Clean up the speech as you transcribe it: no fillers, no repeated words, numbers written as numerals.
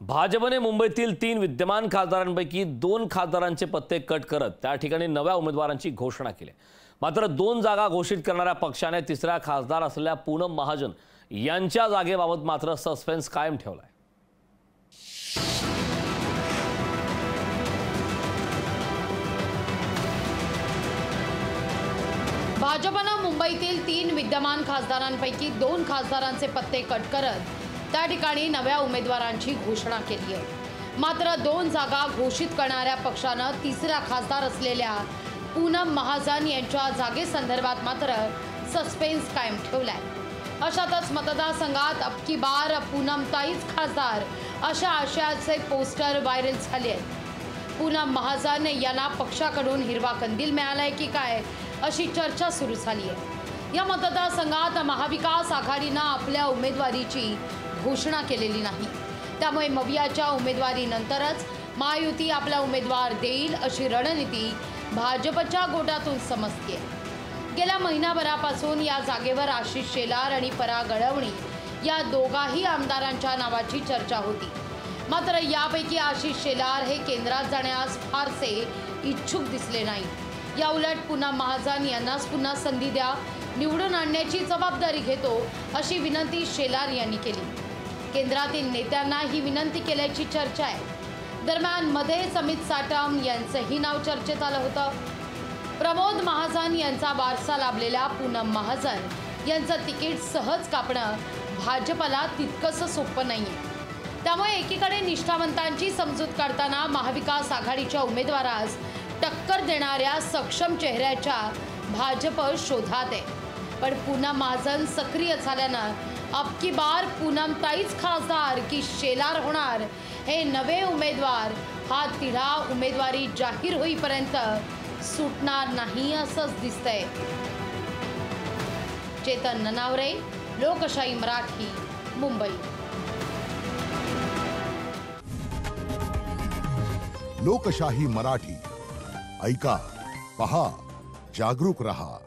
भाजपने मुंबईतील 3 विद्यमान खासदारांपैकी 2 खासदारांचे पत्ते कट करत त्या ठिकाणी नव्या उमेदवारांची घोषणा केली। मात्र 2 जागा घोषित करणाऱ्या पक्षाने तिसऱ्या खासदार असलेल्या पूनम महाजन यांच्या जागेबाबत मात्र सस्पेन्स कायम ठेवलाय। भाजपने मुंबईतील 3 विद्यमान खासदारांपैकी 2 खासदारांचे पत्ते कट करत त्या ठिकाणी नव्या उमेदवारांची घोषणा केली आहे। मात्र 2 जागा घोषित करणाऱ्या पक्षानं तिसरा खासदार असलेल्या पूनम महाजन यांच्या जागेसंदर्भात मात्र सस्पेन्स कायम ठेवलाय। अशातच मतदारसंघात अब की बार पूनमताईच खासदार अशा आशयाचे पोस्टर व्हायरल झाले आहेत। पूनम महाजन यांना पक्षाकडून हिरवा कंदील मिळालाय की काय अशी चर्चा सुरू झाली आहे। या मतदारसंघात महाविकास आघाडीनं आपल्या उमेदवारीची घोषणा केलेली नाही, त्यामुळे मवियाच्या उमेदवारीनंतरच महायुती आपला उमेदवार देईल अशी रणनीती भाजपच्या गोटातून समजते। गेल्या महिनाभरापासून या जागेवर आशिष शेलार आणि पराग अळवणी या दोघाही आमदारांच्या नावाची चर्चा होती। मात्र यापैकी आशिष शेलार हे केंद्रात जाण्यास फारसे इच्छुक दिसले नाही। या उलट पूनम महाजन यांनाच पुन्हा संधी द्या, निवडून आणण्याची जबाबदारी घेतो अशी विनंती शेलार यांनी केली। केंद्रातील नेत्यांना ही विनंती केल्याची चर्चा आहे। दरम्यान मध्येच अमित साटम यांचंही नाव चर्चेत आलं होतं। प्रमोद महाजन यांचा वारसा लाभलेल्या पूनम महाजन यांचं तिकीट सहज कापणं भाजपला तितकंसं सोपं नाहीये। त्यामुळे एकीकडे निष्ठावंतांची समजूत काढताना महाविकास आघाडीच्या उमेदवारास टक्कर देणाऱ्या सक्षम चेहऱ्याच्या भाजप शोधात आहे। पण पूनम महाजन सक्रिय झाल्यानं अब की बार पूनमताईच खासदार की शेलार होणार हे नवे उमेदवार हा तिढा उमेदवारी जाहीर होईपर्यंत सुटणार नाही असंच दिसतंय। चेतन ननावरे, लोकशाही मराठी, मुंबई। लोकशाही मराठी ऐका, पहा, जागरूक रहा।